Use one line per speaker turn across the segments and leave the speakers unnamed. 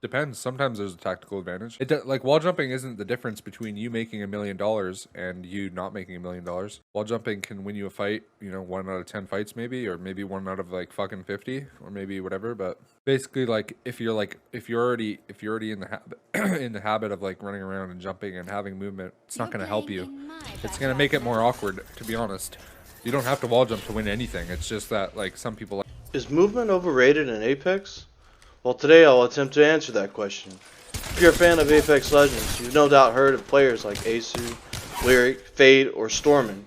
Depends. Sometimes there's a tactical advantage. Like wall jumping isn't the difference between you making $1 million and you not making $1 million. Wall jumping can win you a fight, you know, 1 out of 10 fights maybe, or maybe 1 out of like fucking 50, or maybe whatever. But basically, like if you're already in the in the habit of like running around and jumping and having movement, it's not gonna help you. It's gonna make it more awkward, to be honest. You don't have to wall jump to win anything. It's just that like some people.
Is movement overrated in Apex? Well, today I'll attempt to answer that question. If you're a fan of Apex Legends, you've no doubt heard of players like Aceu, Lyric, Faide, or Stormen.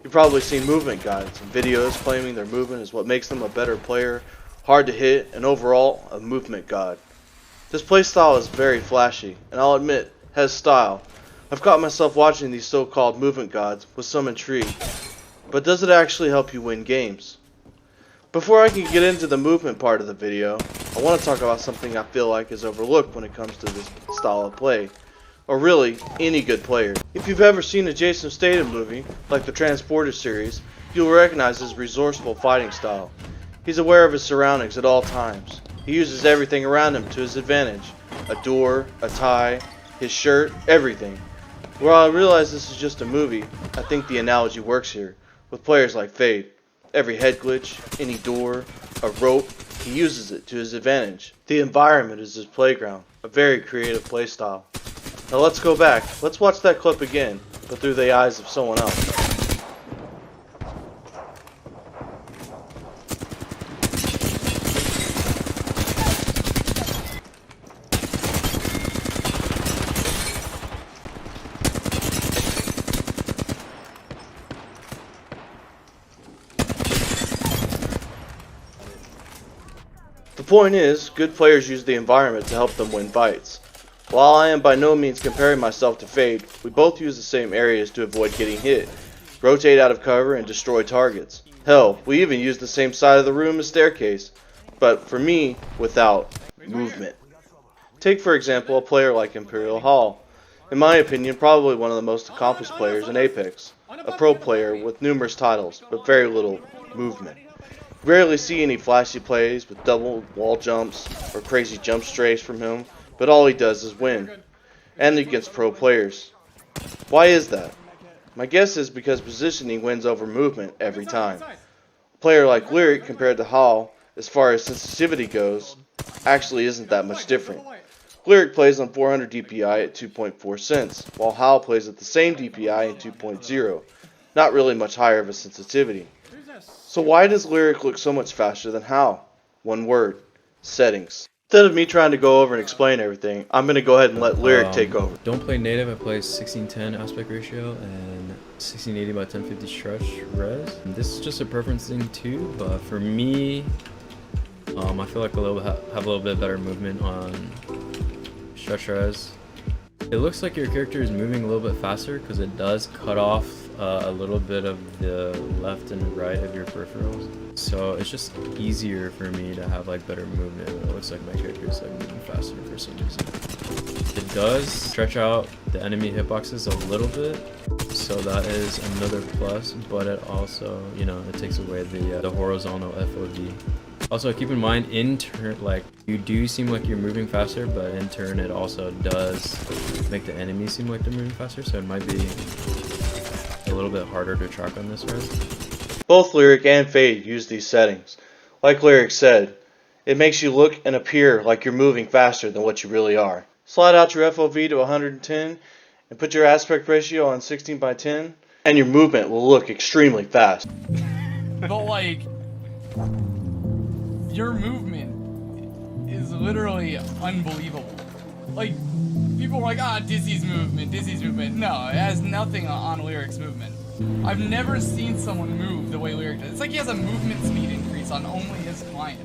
You've probably seen movement guides and videos claiming their movement is what makes them a better player, hard to hit, and overall, a movement god. This playstyle is very flashy, and I'll admit, has style. I've caught myself watching these so-called movement gods with some intrigue. But does it actually help you win games? Before I can get into the movement part of the video, I want to talk about something I feel like is overlooked when it comes to this style of play, or really, any good player. If you've ever seen a Jason Statham movie, like the Transporter series, you'll recognize his resourceful fighting style. He's aware of his surroundings at all times. He uses everything around him to his advantage. A door, a tie, his shirt, everything. While I realize this is just a movie, I think the analogy works here, with players like Faide. Every head glitch, any door, a rope, he uses it to his advantage. The environment is his playground, a very creative playstyle. Now let's go back, let's watch that clip again, but through the eyes of someone else. The point is, good players use the environment to help them win fights. While I am by no means comparing myself to Faide, we both use the same areas to avoid getting hit, rotate out of cover, and destroy targets. Hell, we even use the same side of the room as staircase, but for me, without movement. Take for example a player like Imperial Hal. In my opinion, probably one of the most accomplished players in Apex. A pro player with numerous titles, but very little movement. Rarely see any flashy plays with double wall jumps or crazy jump strays from him, but all he does is win, and against pro players. Why is that? My guess is because positioning wins over movement every time. A player like Lyric compared to Hal, as far as sensitivity goes, actually isn't that much different. Lyric plays on 400 DPI at 2.4 cents, while Hal plays at the same DPI at 2.0, not really much higher of a sensitivity. So why does Lyric look so much faster than Hal? One word: settings. Instead of me trying to go over and explain everything, I'm going to go ahead and let Lyric take over.
Don't play native, I play 1610 aspect ratio and 1680 by 1050 stretch res. And this is just a preference thing too, but for me, I feel like have a little bit better movement on stretch res. It looks like your character is moving a little bit faster because it does cut off a little bit of the left and right of your peripherals, so it's just easier for me to have like better movement. It looks like my character is like moving faster for some reason. It does stretch out the enemy hitboxes a little bit, so that is another plus, but it also, you know, it takes away the horizontal FOV. Also, keep in mind, in turn, like, you do seem like you're moving faster, but in turn it also does make the enemy seem like they're moving faster, so it might be a little bit harder to track on this res.
Both Lyric and Faide use these settings. Like Lyric said, it makes you look and appear like you're moving faster than what you really are. Slide out your FOV to 110 and put your aspect ratio on 16 by 10, and your movement will look extremely fast.
But like, your movement is literally unbelievable. Like, people are like, ah, Dizzy's movement. No, it has nothing on Lyric's movement. I've never seen someone move the way Lyric does. It's like he has a movement speed increase on only his client.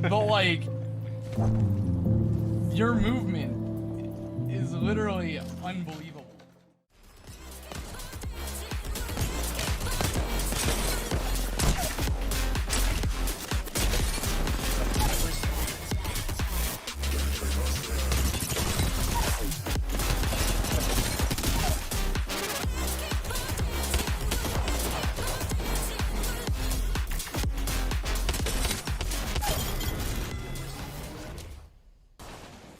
But like, your movement is literally unbelievable.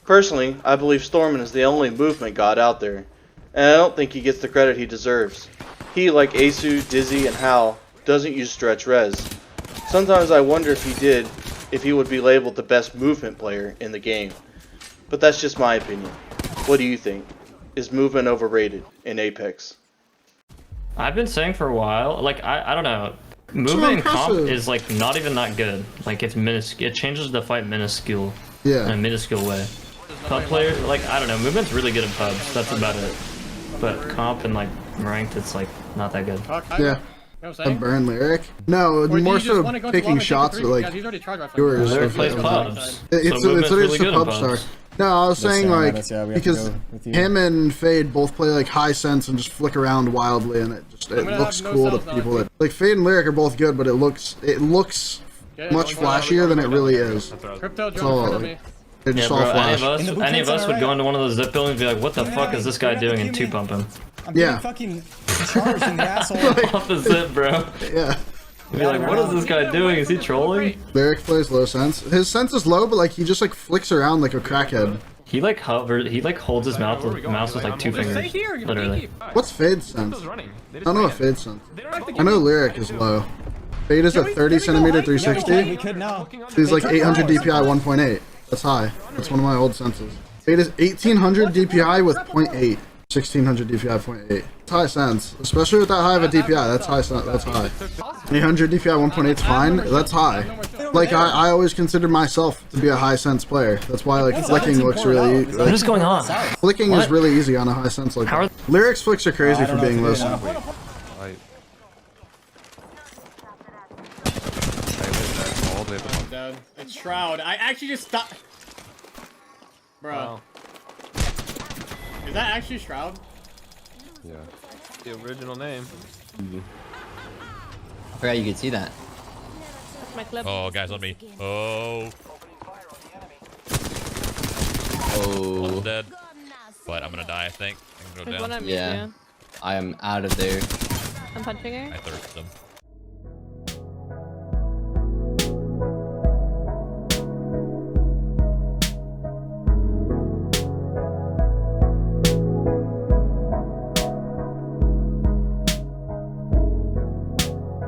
Personally, I believe Stormen is the only movement god out there, and I don't think he gets the credit he deserves. He, like Aceu, Dizzy, and Hal, doesn't use stretch res. Sometimes I wonder if he did, if he would be labeled the best movement player in the game. But that's just my opinion. What do you think? Is movement overrated in Apex?
I've been saying for a while, like, I don't know. Movement in comp is, like, not even that good. Like, it's minuscule. It changes the fight minuscule.
Yeah.
In a minuscule way. Pub player, like, I don't know. Movement's really good in pubs. That's about it. But comp and, like, ranked, it's, like, not that good.
Yeah. A burn lyric? No, more so picking shots at like yours.
Lyric plays pubs.
It's literally just a pub star. No, I was saying like because him and Faide both play like high sense and just flick around wildly, and it looks cool to people. Like Faide and Lyric are both good, but it looks much flashier than it really is. It's all like, they just all flash.
Any of us would go into one of those zip buildings and be like, what the fuck is this guy doing, and two pump him.
Yeah.
Fucking charged in the asshole.
Off the zip, bro.
Yeah.
Be like, what is this guy doing? Is he trolling?
Lyric plays low sense. His sense is low, but like he just like flicks around like a crackhead.
He like hovers. He like holds his mouse with like two fingers. Literally.
What's Faide's sense? I don't know what Faide's sense. I know Lyric is low. Faide is at 30 centimeter 360. He's like 800 DPI 1.8. That's high. That's one of my old senses. Faide is 1800 DPI with 0.8. 1600 DPI 0.8. It's high sense, especially with that high of a DPI. That's high. That's high. 800 DPI 1.8 is fine. That's high. Like I always consider myself to be a high sense player. That's why like flicking looks really. Like,
what is going on?
Flicking is really easy on a high sense like that. Lyrics flicks are crazy for being low sense.
It's Shroud. I actually just stopped. Bro.
Wow.
Is that actually Shroud?
Yeah. The original name.
I forgot you could see that.
Oh, guys on me. Oh.
Oh.
Almost dead. But I'm gonna die, I think. I can go down.
Yeah. I am out of there.
I'm punching her.
I thirst them.